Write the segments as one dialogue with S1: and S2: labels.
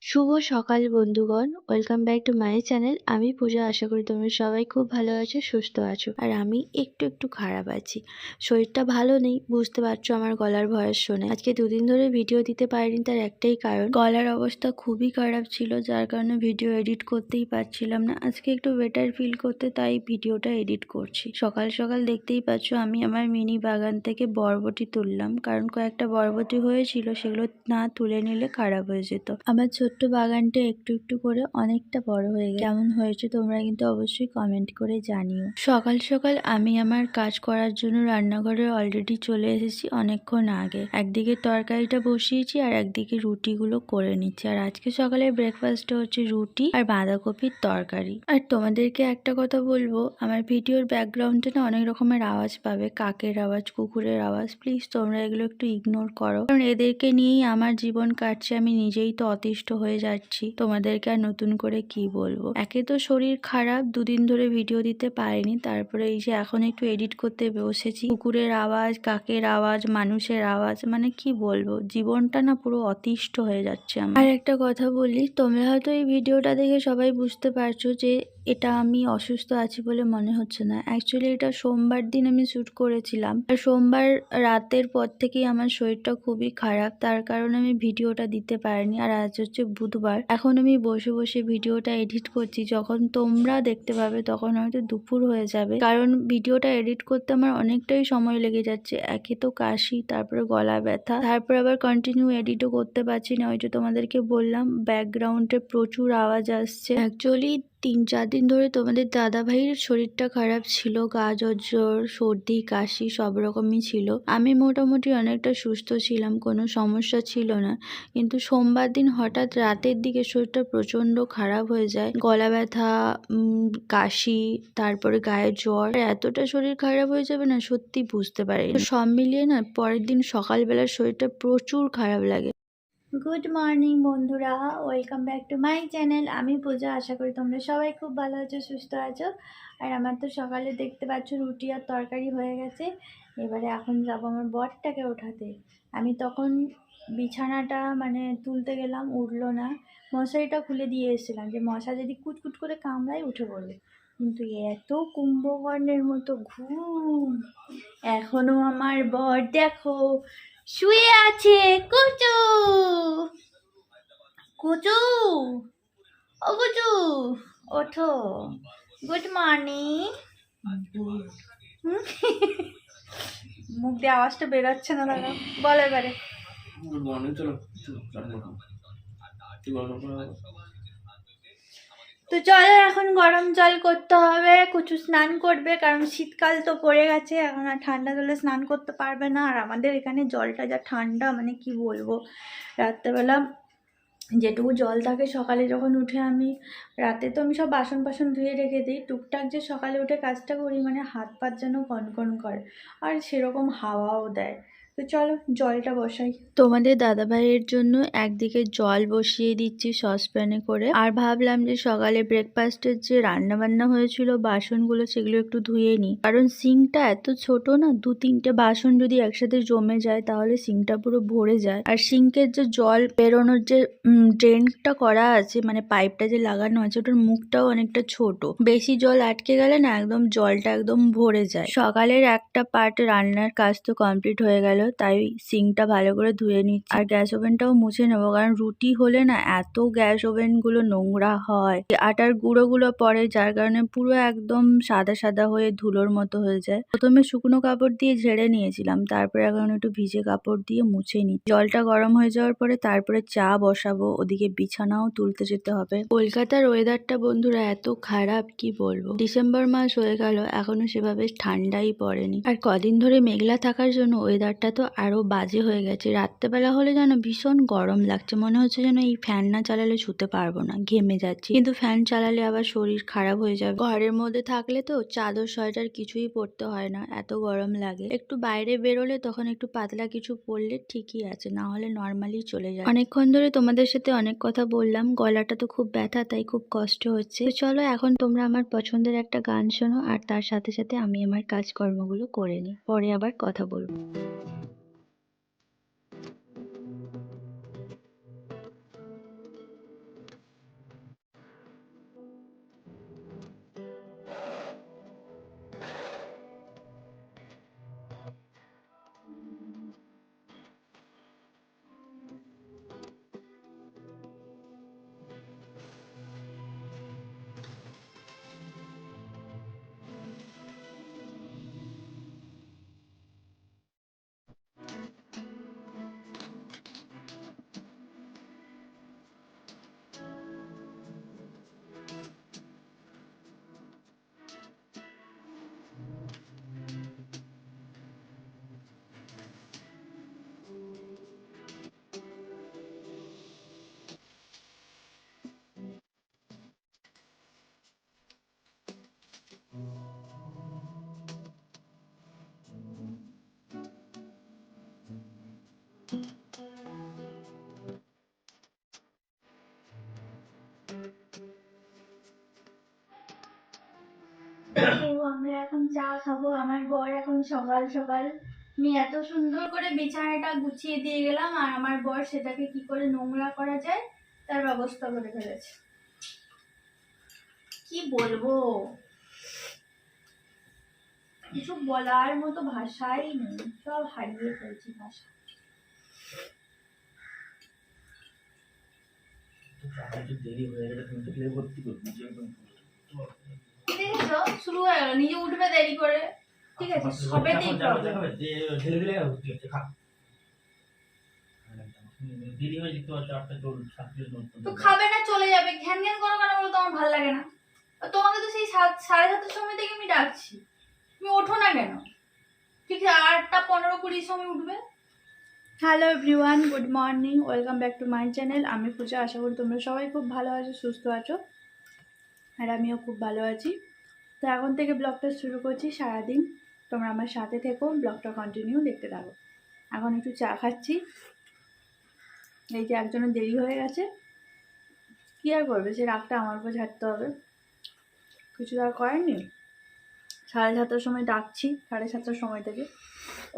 S1: শুভ সকাল বন্ধুগণ, welcome back to my channel. আমি পূজা। আশা করি তোমরা সবাই খুব ভালো আছো, সুস্থ আছো। আর আমি একটু খারাপ আছি। শরীরটা ভালো নেই, বুঝতে পারছো আমার গলার ভয়েস শুনে। আজকে দুদিন ধরে ভিডিও দিতে পারিনি, তার একটাই কারণ, গলার অবস্থা খুবই খারাপ ছিল, যার কারণে ভিডিও এডিট করতেই পারছিলাম না। আজকে একটু বেটার ফিল করতে তাই ভিডিওটা এডিট করছি। সকাল সকাল দেখতেই পাচ্ছ আমি আমার মিনি বাগান থেকে বরবটি তুললাম, কারণ কয়েকটা বরবটি হয়েছিল, সেগুলো না তুলে নিলে খারাপ হয়ে যেত। আমার ছোট্ট বাগানটা একটু করে অনেকটা বড় হয়ে গেছে। কেমন হয়েছে তোমরা কিন্তু অবশ্যই কমেন্ট করে জানিও। সকাল সকাল আমি আমার কাজ করার জন্য রান্নাঘরে অলরেডি চলে এসেছি অনেকক্ষণ আগে। একদিকে তরকারিটা বসিয়েছি আর একদিকে রুটিগুলো করে নিচ্ছি। আর আজকে সকালের ব্রেকফাস্টে হচ্ছে রুটি আর বাঁধাকপির তরকারি। আর তোমাদেরকে একটা কথা বলবো, আমার ভিডিওর ব্যাকগ্রাউন্ডে না অনেক রকমের আওয়াজ পাবে, কাকের আওয়াজ, কুকুরের আওয়াজ। প্লিজ তোমরা এগুলো একটু ইগনোর করো, কারণ এদেরকে নিয়েই আমার জীবন কাটছে। আমি নিজেই তো অতিষ্ঠ হয়ে যাচ্ছি, তোমাদেরকে আর নতুন করে কি বলবো। একে তো শরীর খারাপ, দুদিন ধরে ভিডিও দিতে পারিনি, তারপরে এই যে এখন একটু এডিট করতে বসেছি। কুকুরের আওয়াজ, কাকের আওয়াজ, মানুষের আওয়াজ, মানে কি বলবো, জীবনটা না পুরো অতিষ্ঠ হয়ে যাচ্ছে আমার। আর একটা কথা বলি, তোমরা হয়তো এই ভিডিওটা দেখে সবাই বুঝতে পারছো যে এটা আমি অসুস্থ আছি বলে মনে হচ্ছে না। অ্যাকচুয়ালি এটা সোমবার দিন আমি শ্যুট করেছিলাম, আর সোমবার রাতের পর থেকেই আমার শরীরটা খুবই খারাপ, তার কারণে আমি ভিডিওটা দিতে পারিনি। আর আজ হচ্ছে বুধবার, এখন আমি বসে ভিডিওটা এডিট করছি। যখন তোমরা দেখতে পাবে তখন হয়তো দুপুর হয়ে যাবে, কারণ ভিডিওটা এডিট করতে আমার অনেকটাই সময় লেগে যাচ্ছে। একে তো কাশি, তারপরে গলা ব্যথা, তারপর আবার কন্টিনিউ এডিটও করতে পারছি না। ওই যে তোমাদেরকে বললাম ব্যাকগ্রাউন্ডে প্রচুর আওয়াজ আসছে। অ্যাকচুয়ালি 3-4 দিন ধরে তোমাদের দাদা ভাইয়ের শরীরটা খারাপ ছিল, গা জ্বর, সর্দি, কাশি সব রকমই ছিল। আমি মোটামুটি অনেকটা সুস্থ ছিলাম, কোনো সমস্যা ছিল না। কিন্তু সোমবার দিন হঠাৎ রাতের দিকে শরীরটা প্রচন্ড খারাপ হয়ে যায়, গলা ব্যথা, কাশি, তারপরে গায়ে জ্বর। এতটা শরীর খারাপ হয়ে যাবে না সত্যি বুঝতে পারি। সব মিলিয়ে না পরের দিন সকালবেলা শরীরটা প্রচুর খারাপ লাগে। গুড মর্নিং বন্ধুরা, welcome back to my channel. আমি পূজা। আশা করি তোমরা সবাই খুব ভালো আছো, সুস্থ আছো। আর আমার তো সকালে দেখতে পাচ্ছ রুটি আর তরকারি হয়ে গেছে। এবারে এখন যাবো আমার বরটাকে ওঠাতে। আমি তখন বিছানাটা মানে তুলতে গেলাম, উঠলো না। মশারিটা খুলে দিয়ে এসেছিলাম যে মশা যদি কুটকুট করে কামড়ায় উঠে পড়বে, কিন্তু এত কুম্ভকর্ণের মতো ঘুম। এখনো আমার বর দেখো শুয়ে আছে। কুচু কুচু, ও কুচু, ওঠো। Good morning. মুখ দিয়ে আওয়াজটা বেরোচ্ছে না দাদা, বলো এবারে। Good morning. তো চলো এখন গরম জল করতে হবে, কুচু স্নান করবে, কারণ শীতকাল তো পড়ে গেছে, এখন আর ঠান্ডা জলে স্নান করতে পারবে না। আর আমাদের এখানে জলটা যা ঠান্ডা, মানে কি বলবো। রাত্রেবেলা যেটুকু জল থাকে সকালে যখন উঠে আমি, রাতে তো আমি সব বাসন ধুয়ে রেখে দিই, টুকটাক যে সকালে উঠে কাজটা করি, মানে হাত পা যেন কনকন করে, আর সেরকম হাওয়াও দেয়। তো চলো জলটা বসাই। তোমাদের দাদাভাইয়ের জন্য একদিকে জল বসিয়ে দিচ্ছি সসপ্যানে করে, আর ভাবলাম যে সকালে ব্রেকফাস্টের যে রান্না বান্না হয়েছিল বাসনগুলো সেগুলো একটু ধুয়ে নিই, কারণ সিঙ্কটা এত ছোট না, 2-3টে বাসন যদি একসাথে জমে যায় তাহলে সিঙ্কটা পুরো ভরে যায়। আর সিঙ্কের যে জল বেরোনোর যে ড্রেনটা করা আছে, মানে পাইপটা যে লাগানো আছে, ওটার মুখটাও অনেকটা ছোট, বেশি জল আটকে গেলে না একদম জলটা একদম ভরে যায়। সকালের একটা পার্ট রান্নার কাজ তো কমপ্লিট হয়ে গেল, তাই সিঙ্কটা ভালো করে ধুয়ে নিচ্ছি। আর গ্যাস ওভেনটাও মুছে নেবো, কারণ রুটি হলে না এত গ্যাস ওভেন গুলো নোংরা হয়, আটার গুঁড়ো পড়ে, যার কারণে পুরো একদম সাদা হয়ে ধুলোর মতো হয়ে যায়। প্রথমে শুকনো কাপড় দিয়ে ঝেড়ে নিয়েছিলাম, তারপরে এখন একটু ভিজে কাপড় দিয়ে মুছে নিই। জলটা গরম হয়ে যাওয়ার পরে তারপরে চা বসাবো, ওদিকে বিছানাও তুলতে যেতে হবে। কলকাতার ওয়েদারটা বন্ধুরা এত খারাপ, কি বলবো। ডিসেম্বর মাস হয়ে গেল, এখনো সেভাবে ঠান্ডাই পড়েনি। আর কদিন ধরে মেঘলা থাকার জন্য ওয়েদারটা তো আরো বাজে হয়ে গেছে। রাত্রেবেলা হলে যেন ভীষণ গরম লাগছে, মনে হচ্ছে যেন এই ফ্যান না চালালে শুতে পারবো না, ঘেমে যাচ্ছি। কিন্তু ফ্যান চালালে আবার শরীর খারাপ হয়ে যাবে। ঘরের মধ্যে থাকলে তো চাদর সোয়েটার কিছুই পরতে হয় না, এত গরম লাগে। একটু বাইরে বেরোলে তখন একটু পাতলা কিছু পরলে ঠিকই আছে, না হলে নর্মালি চলে যায়। অনেকক্ষণ ধরে তোমাদের সাথে অনেক কথা বললাম, গলাটা তো খুব ব্যথা, তাই খুব কষ্ট হচ্ছে। তো চলো এখন তোমরা আমার পছন্দের একটা গান শোনো, আর তার সাথে সাথে আমি আমার কাজকর্মগুলো করে নিই, পরে আবার কথা বলবো। দেখো আমরা এখন চা খাবো। আমার বর এখন সকাল সকাল আমি এত সুন্দর করে বিছানাটা গুছিয়ে দিয়ে গেলাম, আর আমার বর সেটাকে কি করে নোংরা করা যায় তার ব্যবস্থা করে ফেলেছে। কি বলবো, কিছু বলার মতো ভাষাই নেই, সব হারিয়ে ফেলছি ভাষা। দেখেছো শুরু হয়ে গেল, নিজে উঠবে দেরি করে। ঠিক আছে, সবেতেই প্রবলেম। তো খাবে না, চলে যাবে, ঘ্যান ঘ্যান করো কেন বলো তো? আমার ভালো লাগে না। তোমাকে তো সেই 7:30টার সময় থেকে আমি ডাকছি, তুমি ওঠো না কেন? ঠিক আছে, 8:15-20 সময় উঠবে। Hello everyone, good morning, welcome back to my channel. আমি পূজা, আশা করি তোমরা সবাই খুব ভালো আছো, সুস্থ আছো, আর আমিও খুব ভালো আছি। তো এখন থেকে ব্লগটা শুরু করছি। সারাদিন তোমরা আমার সাথে থেকো, ব্লগটা কন্টিনিউ দেখতে থাকো। এখন একটু চা খাচ্ছি। এই যে একজনের দেরি হয়ে গেছে, কী আর করবে, সে রাগটা আমার উপর ঝাড়তে হবে, কিছু আর করার নেই। 7:30টার সময় ডাকছি, 7:30টার সময় থেকে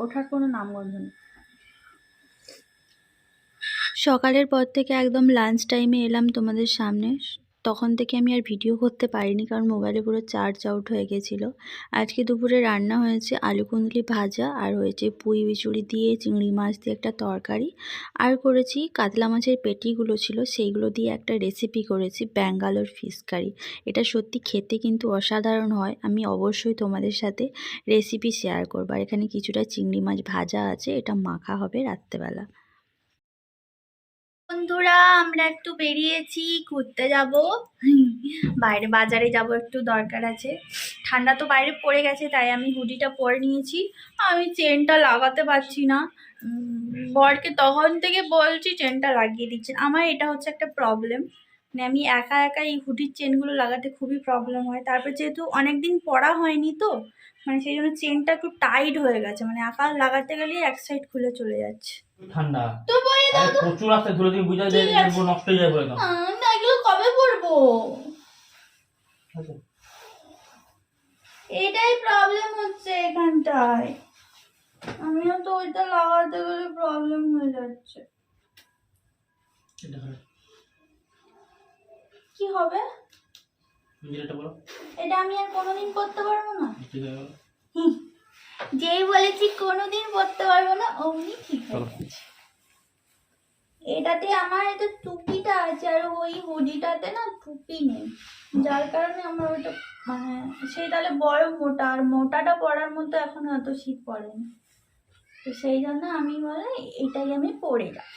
S1: ওঠার কোনো নামগন্ধ নেই। সকালের পর থেকে একদম লাঞ্চ টাইমে এলাম তোমাদের সামনে, তখন থেকে আমি আর ভিডিও করতে পারিনি, কারণ মোবাইলে পুরো চার্জ আউট হয়ে গেছিলো। আজকে দুপুরে রান্না হয়েছে আলু কুঁদলি ভাজা, আর হয়েছে পুঁই বিচুড়ি দিয়ে চিংড়ি মাছ দিয়ে একটা তরকারি, আর করেছি কাতলা মাছের পেটিগুলো ছিল সেইগুলো দিয়ে একটা রেসিপি করেছি, ব্যাঙ্গালোর ফিশ কারি। এটা সত্যি খেতে কিন্তু অসাধারণ হয়। আমি অবশ্যই তোমাদের সাথে রেসিপি শেয়ার করবো। আর এখানে কিছুটা চিংড়ি মাছ ভাজা আছে, এটা মাখা হবে রাত্রেবেলা। বন্ধুরা, আমরা একটু বেরিয়েছি, ঘুরতে যাব, বাইরে বাজারে যাব, একটু দরকার আছে। ঠান্ডা তো বাইরে পড়ে গেছে, তাই আমি হুডিটা পরে নিয়েছি। আমি চেনটা লাগাতে পারছি না, বরকে তখন থেকে বলছি চেনটা লাগিয়ে দিচ্ছেন। আমার এটা হচ্ছে একটা প্রবলেম, মানে আমি একা একা এই হুডির চেনগুলো লাগাতে খুবই প্রবলেম হয়। তারপর যেহেতু অনেকদিন পরা হয়নি, তো মানে সেই জন্য চেনটা একটু টাইট হয়ে গেছে, মানে একা লাগাতে গেলেই এক সাইড খুলে চলে যাচ্ছে। ঠান্ডা তো বলে দাও তো, প্রচুর আছে ধরে তুমি বুঝা যায় যে নষ্ট হয়ে যাবে না। এগুলো কবে পরবো? এটাই প্রবলেম হচ্ছে এখানটায়, আমিও তো ওইটা লাগাতে গেলে প্রবলেম হয়ে যাচ্ছে। কি হবে এটা? আমি আর কোনোদিন করতে পারবো না। যেই বলেছি কোনোদিন করতে পারবো না, অমনি ঠিক হয়ে গেছে। এটাতে আমার এটা টুপিটা আছে, আর ওই হুডিটাতে না টুপি নেই, যার কারণে আমার ওইটা মানে সেই তাহলে বড় মোটা, আর মোটাটা পরার মতো এখন অত শীত পড়েনি, তো সেই জন্য আমি বলে এটাই আমি পরে যাই।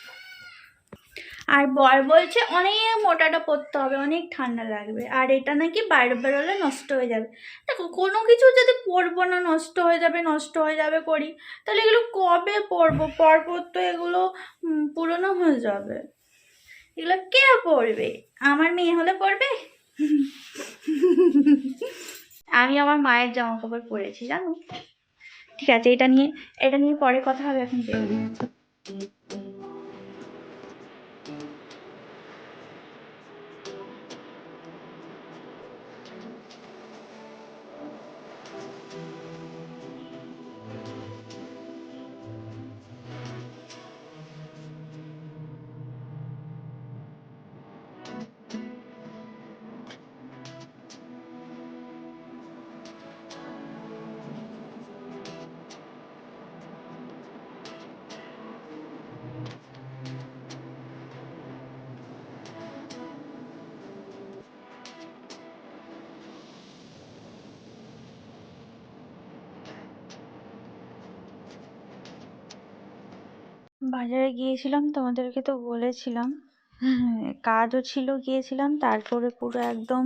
S1: আর বর বলছে অনেক মোটাটা পরতে হবে, অনেক ঠান্ডা লাগবে, আর এটা নাকি বাইরে বেরোলে নষ্ট হয়ে যাবে। দেখো, কোনো কিছু যদি পরবো না, নষ্ট হয়ে যাবে করি, তাহলে এগুলো কবে পরবো? পরপর তো এগুলো পুরনো হয়ে যাবে, এগুলো কে পরবে? আমার মেয়ে হলে পরবে? আমি আমার মায়ের জামা কাপড় পরেছি জানো। ঠিক আছে, এটা নিয়ে পরে কথা হবে, এখন বেরোবো। বাজারে গিয়েছিলাম, তোমাদেরকে তো বলেছিলাম, কাজও ছিল, গিয়েছিলাম। তারপরে পুরো একদম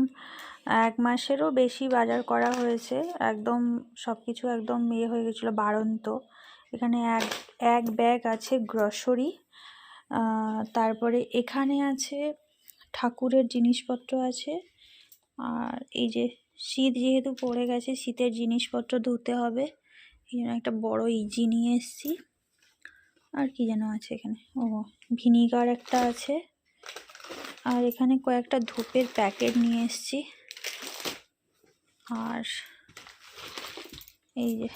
S1: 1 মাসেরও বেশি বাজার করা হয়েছে, একদম সব কিছু একদম হয়ে গেছিলো বাড়ন্ত। এখানে এক ব্যাগ আছে গ্রসারি, তারপরে এখানে আছে ঠাকুরের জিনিসপত্র আছে, আর এই যে শীত যেহেতু পড়ে গেছে, শীতের জিনিসপত্র ধুতে হবে, এই জন্য একটা বড় ইজি নিয়ে এসেছি। আর কি যেন আছে এখানে, ভিনিগার একটা আছে, আর এখানে কয়েকটা ধূপের প্যাকেট নিয়ে এসেছি, আর
S2: এই যে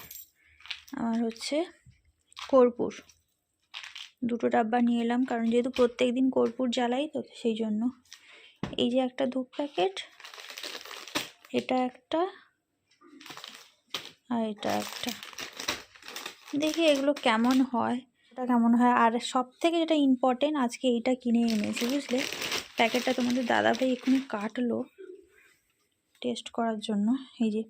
S2: আমার হচ্ছে কর্পূর, 2টো ডাব্বা নিয়ে এলাম, কারণ যেহেতু প্রত্যেক দিন কর্পূর জ্বালাই তো সেই জন্য। এই যে একটা ধূপ প্যাকেট, এটা একটা, আর এটা একটা। দেখি এগুলো কেমন হয়, এটা কেমন হয়। আর সব থেকে যেটা ইম্পর্টেন্ট, আজকে এইটা কিনে এনেছি বুঝলে। প্যাকেটটা তোমাদের দাদাভাই এক্ষুনি কাটলো টেস্ট করার জন্য। এই যে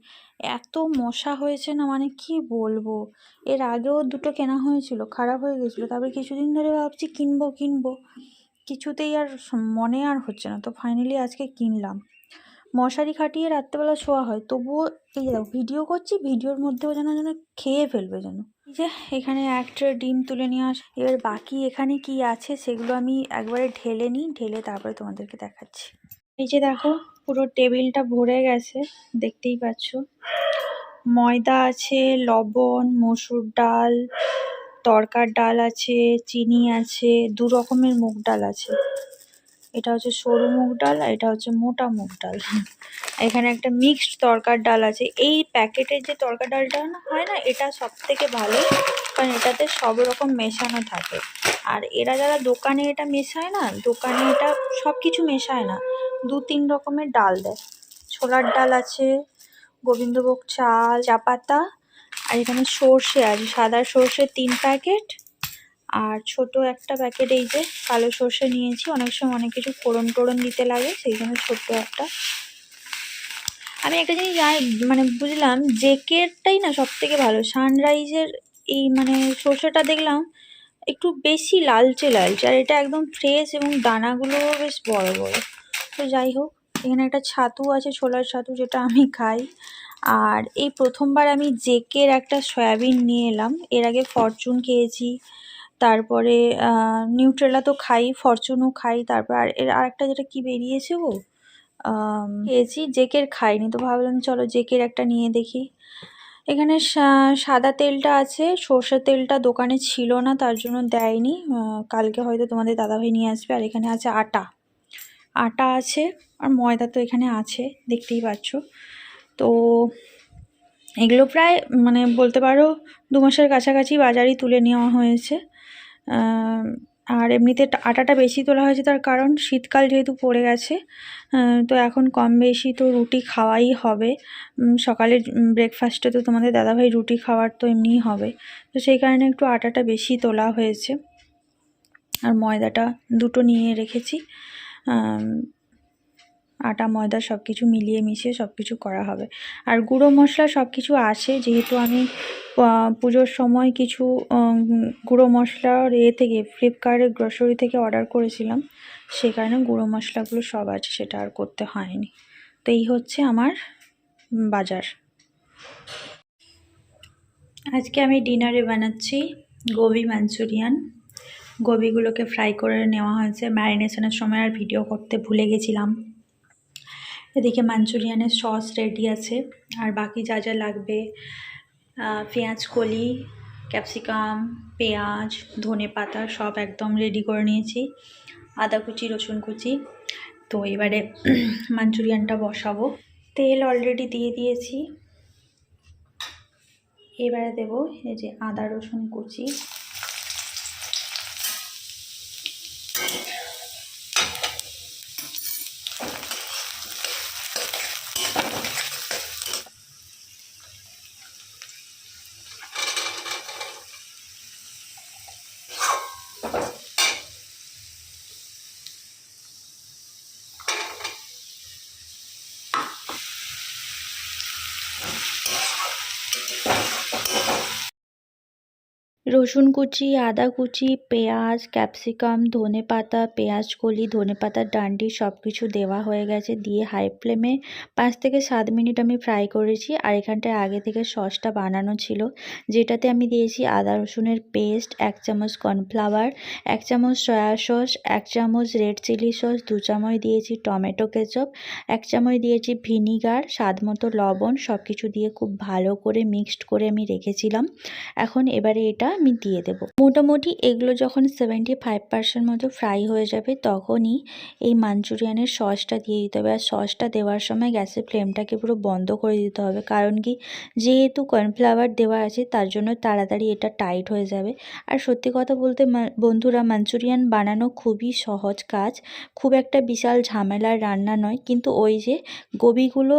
S2: এত মশা হয়েছে না, মানে কি বলবো। এর আগেও 2টো কেনা হয়েছিল, খারাপ হয়ে গেছিলো। তারপরে কিছুদিন ধরে ভাবছি কিনবো, কিছুতেই আর মনে আর হচ্ছে না। তো ফাইনালি আজকে কিনলাম। মশারি খাটিয়ে রাত্রেবেলা শোয়া হয়, তবুও এই যে ভিডিও করছি, ভিডিওর মধ্যেও যেন খেয়ে ফেলবে যেন। এই যে এখানে এক ট্রে ডিম তুলে নিয়ে আস। এবার বাকি এখানে কি আছে সেগুলো আমি একবারে ঢেলে নিই, ঢেলে তারপরে তোমাদেরকে দেখাচ্ছি। এই যে দেখো পুরো টেবিলটা ভরে গেছে, দেখতেই পাচ্ছ। ময়দা আছে, লবণ, মসুর ডাল, তরকার ডাল আছে, চিনি আছে, 2 রকমের মুগ ডাল আছে। এটা হচ্ছে সরু মুগ ডাল আর এটা হচ্ছে মোটা মুগ ডাল। এখানে একটা মিক্সড তরকার ডাল আছে। এই প্যাকেটের যে তরকার ডালটা হয় না, এটা সব থেকে ভালো, কারণ এটাতে সব রকম মেশানো থাকে। আর এরা যারা দোকানে এটা মেশায় না, দোকানে এটা সব কিছু মেশায় না, 2-3 রকমের ডাল দেয়। ছোলার ডাল আছে, গোবিন্দভোগ চাল, চা পাতা, আর এখানে সর্ষে আছে, সাদা সর্ষে 3 প্যাকেট, আর ছোট একটা প্যাকেট এই যে কালো সর্ষে নিয়েছি। অনেক সময় অনেক কিছু ফোড়ন টোড়ন দিতে লাগে, সেই জন্য ছোট্ট একটা। আমি একটা জিনিস মানে বুঝলাম, জেকেরটাই না সব থেকে ভালো। সানরাইজের এই মানে সর্ষেটা দেখলাম একটু বেশি লালচে, আর এটা একদম ফ্রেশ এবং দানাগুলোও বেশ বড় বড়। তো যাই হোক, এখানে একটা ছাতু আছে, ছোলার ছাতু, যেটা আমি খাই। আর এই প্রথমবার আমি জেকের একটা সয়াবিন নিয়ে এলাম। এর আগে ফরচুন খেয়েছি, তারপরে নিউট্রেলা তো খাই, ফরচুনও খাই, তারপর এর আরেকটা যেটা কি বেরিয়েছে গো, খেয়েছি। জেকের খাইনি, তো ভাবলাম চলো জেকের একটা নিয়ে দেখি। এখানে সাদা তেলটা আছে, সর্ষের তেলটা দোকানে ছিল না, তার জন্য দেয়নি। কালকে হয়তো তোমাদের দাদাভাই নিয়ে আসবে। আর এখানে আছে আটা আছে, আর ময়দা তো এখানে আছে, দেখতেই পাচ্ছ। তো এগুলো প্রায় মানে বলতে পারো 2 মাসের কাছাকাছি বাজারই তুলে নেওয়া হয়েছে। আর এমনিতে আটাটা বেশি তোলা হয়েছে, তার কারণ শীতকাল যেহেতু পড়ে গেছে, তো এখন কম বেশি তো রুটি খাওয়াই হবে। সকালে ব্রেকফাস্টে তো তোমাদের দাদাভাই রুটি খাওয়ার তো এমনিই হবে, তো সেই কারণে একটু আটাটা বেশি তোলা হয়েছে। আর ময়দাটা 2টো নিয়ে রেখেছি। আটা ময়দা সব কিছু মিলিয়ে মিশিয়ে সব কিছু করা হবে। আর গুঁড়ো মশলা সব কিছু আসে, যেহেতু আমি পুজোর সময় কিছু গুঁড়ো মশলা থেকে ফ্লিপকার্টের গ্রসারি থেকে অর্ডার করেছিলাম, সেই কারণে গুঁড়ো মশলাগুলো সব আছে, সেটা আর করতে হয়নি। তো এই হচ্ছে আমার বাজার। আজকে আমি ডিনারে বানাচ্ছি গোবি মাঞ্চুরিয়ান। গোবিগুলোকে ফ্রাই করে নেওয়া হয়েছে, ম্যারিনেশনের সময় আর ভিডিও করতে ভুলে গেছিলাম। এদিকে মাঞ্চুরিয়ানের সস রেডি আছে, আর বাকি যা যা লাগবে, পেঁয়াজ কলি, ক্যাপসিকাম, পেঁয়াজ, ধনে পাতা সব একদম রেডি করে নিয়েছি, আদা কুচি, রসুন কুচি। তো এবারে মাঞ্চুরিয়ানটা বসাবো। তেল অলরেডি দিয়ে দিয়েছি, এবারে দেবো এই যে আদা রসুন কুচি, রসুন কুচি, আদা কুচি, পেঁয়াজ, ক্যাপসিকাম, ধনেপাতা, পেঁয়াজ কলি, ধনেপাতার ডাঁটি সব কিছু দেওয়া হয়ে গেছে। দিয়ে হাই ফ্লেমে 5 থেকে 7 মিনিট আমি ফ্রাই করেছি। আর এখানটায় আগে থেকে সসটা বানানো ছিল, যেটাতে আমি দিয়েছি আদা রসুনের পেস্ট, 1 চামচ কর্নফ্লাওয়ার, 1 চামচ সয়া সস, 1 চামচ রেড চিলি সস, 2 চামচ দিয়েছি টমেটো কেচাপ, 1 চামচ দিয়েছি ভিনিগার, স্বাদ মতো লবণ, সব কিছু দিয়ে খুব ভালো করে মিক্সড করে আমি রেখেছিলাম। এখন এবারে এটা আমি দিয়ে দেবো। মোটামুটি এগুলো যখন 75% মতো ফ্রাই হয়ে যাবে তখনই এই মাঞ্চুরিয়ানের সসটা দিয়ে দিতে হবে। আর সসটা দেওয়ার সময় গ্যাসের ফ্লেমটাকে পুরো বন্ধ করে দিতে হবে, কারণ কি যেহেতু কর্নফ্লাওয়ার দেওয়া আছে তার জন্য তাড়াতাড়ি এটা টাইট হয়ে যাবে। আর সত্যি কথা বলতে বন্ধুরা, মাঞ্চুরিয়ান বানানো খুবই সহজ কাজ, খুব একটা বিশাল ঝামেলার রান্না নয়। কিন্তু ওই যে গোবিগুলো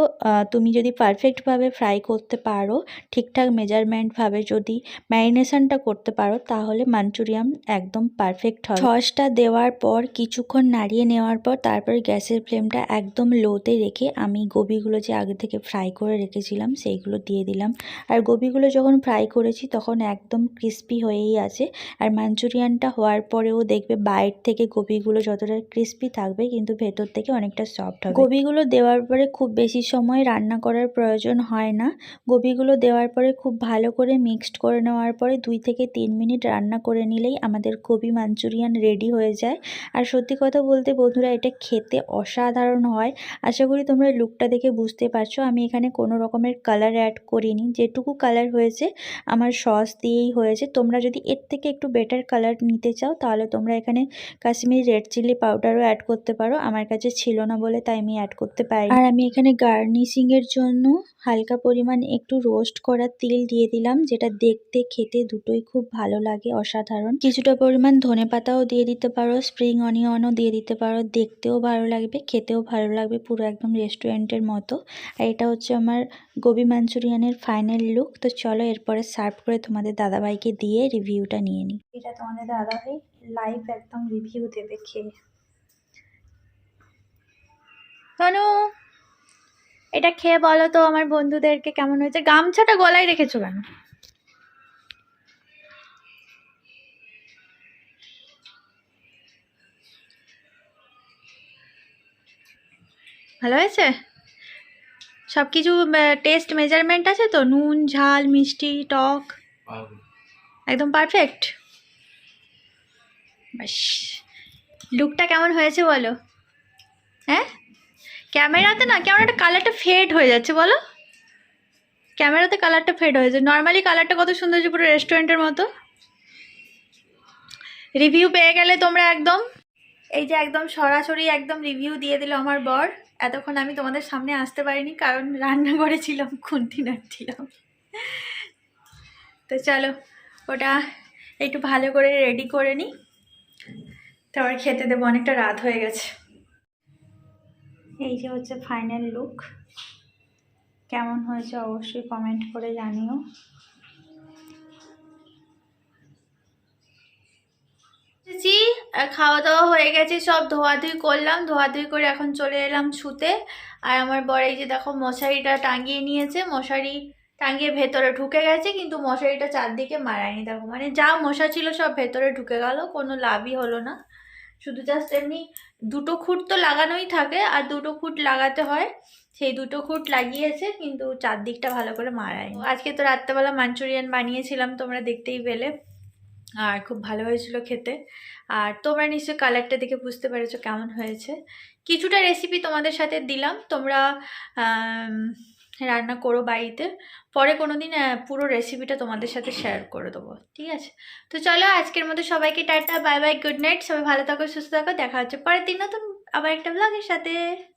S2: তুমি যদি পারফেক্টভাবে ফ্রাই করতে পারো, ঠিকঠাক মেজারমেন্টভাবে যদি ম্যারিনেশনটা করতে পারো, তাহলে মাঞ্চুরিয়ান একদম পারফেক্ট হবে। সসটা দেওয়ার পর কিছুক্ষণ নাড়িয়ে নেওয়ার পর তারপরে গ্যাসের ফ্লেমটা একদম লোতে রেখে আমি গোবিগুলো যে আগে থেকে ফ্রাই করে রেখেছিলাম সেইগুলো দিয়ে দিলাম। আর গোবিগুলো যখন ফ্রাই করেছি তখন একদম ক্রিস্পি হয়েই আছে। আর মাঞ্চুরিয়ানটা হওয়ার পরেও দেখবে বাইরে থেকে গোবিগুলো যতটা ক্রিস্পি থাকবে কিন্তু ভেতর থেকে অনেকটা সফট হবে। গোবিগুলো দেওয়ার পরে খুব বেশি সময় রান্না করার প্রয়োজন হয় না। গোবিগুলো দেওয়ার পরে খুব ভালো করে মিক্সড করে নেওয়ার পরে 2 থেকে 3 মিনিট রান্না করে নিলেই আমাদের গোবি মাঞ্চুরিয়ান রেডি হয়ে যায়। আর সত্যি কথা বলতে বন্ধুরা, এটা খেতে অসাধারণ হয়। আশা করি তোমরা লুকটা দেখে বুঝতে পারছো। আমি এখানে কোনো রকমের কালার অ্যাড করিনি, যেটুকু কালার হয়েছে আমার সস দিয়েই হয়েছে। তোমরা যদি এর থেকে একটু বেটার কালার নিতে চাও তাহলে তোমরা এখানে কাশ্মীরি রেড চিলি পাউডারও অ্যাড করতে পারো। আমার কাছে ছিল না বলে তাই আমি অ্যাড করতে পারি। আর আমি এখানে গার্নিশিংয়ের জন্য হালকা পরিমাণ একটু রোস্ট করা তিল দিয়ে দিলাম, যেটা দেখতে খেতে দুটোই খুব ভালো লাগে, অসাধারণ। কিছুটা পরিমাণ ধনেপাতাও দিয়ে দিতে পারো, স্প্রিং অনিয়নও দিয়ে দিতে পারো, দেখতেও ভালো লাগবে, খেতেও ভালো লাগবে, পুরো একদম রেস্টুরেন্টের মতো। আর এটা হচ্ছে আমার গোবি মাঞ্চুরিয়ানের ফাইনাল লুক। তো চলো এরপরে সার্ভ করে তোমাদের দাদাভাইকে দিয়ে রিভিউটা নিয়ে নিই। এটা তোমাদের দাদাভাই লাইভ একদম রিভিউ দেবে খেয়ে। তনু, এটা খেয়ে বলো তো আমার বন্ধুদেরকে কেমন হয়েছে। গামছাটা গলায় রেখেছো কেন? ভালো হয়েছে? সব কিছু টেস্ট মেজারমেন্ট আছে তো? নুন, ঝাল, মিষ্টি, টক একদম পারফেক্ট। বাস, লুকটা কেমন হয়েছে বলো? হ্যাঁ, ক্যামেরাতে না কেমন একটা কালারটা ফেড হয়ে যাচ্ছে বলো। ক্যামেরাতে কালারটা ফেড হয়েছে, নর্মালি কালারটা কত সুন্দর হয়েছে, পুরো রেস্টুরেন্টের মতো। রিভিউ পেয়ে গেলে তোমরা একদম। এই যে একদম সরাসরি একদম রিভিউ দিয়ে দিল আমার বর। এতক্ষণ আমি তোমাদের সামনে আসতে পারিনি কারণ রান্না করেছিলাম, খুন্তি নাড়ছিলাম। তো চলো ওটা একটু ভালো করে রেডি করে নিই, তারপর খেতে দেবো, অনেকটা রাত হয়ে গেছে। এই যে হচ্ছে ফাইনাল লুক। কেমন হয়েছে অবশ্যই কমেন্ট করে জানিও। খাওয়া দাওয়া হয়ে গেছে, সব ধোয়াধুয়ি করলাম, ধোয়াধুয়ি করে এখন চলে এলাম শুতে। আর আমার বর এই যে দেখো মশারিটা টাঙিয়ে নিয়েছে, মশারি টাঙিয়ে ভেতরে ঢুকে গেছে, কিন্তু মশারিটা চারদিকে মারায়নি। দেখো মানে যা মশা ছিল সব ভেতরে ঢুকে গেল, কোনো লাভই হলো না। শুধু জাস্ট এমনি 2টো খুঁট তো লাগানোই থাকে, আর 2টো খুঁট লাগাতে হয়, সেই 2টো খুঁট লাগিয়েছে, কিন্তু চারদিকটা ভালো করে মারায়নি। আজকে তো রাত্রেবেলা মাঞ্চুরিয়ান বানিয়েছিলাম, তোমরা দেখতেই পেলে, আর খুব ভালো হয়েছিল খেতে। আর তোমরা নিশ্চয়ই কালারটা দেখে বুঝতে পেরেছো কেমন হয়েছে। কিছুটা রেসিপি তোমাদের সাথে দিলাম, তোমরা রান্না করো বাড়িতে। পরে কোনো দিন পুরো রেসিপিটা তোমাদের সাথে শেয়ার করে দেবো, ঠিক আছে? তো চলো আজকের মতো সবাইকে tata, bye bye, good night. সবাই ভালো থাকো, সুস্থ থাকো, দেখা হচ্ছে পরের দিন নতুন আবার একটা ব্লগের সাথে।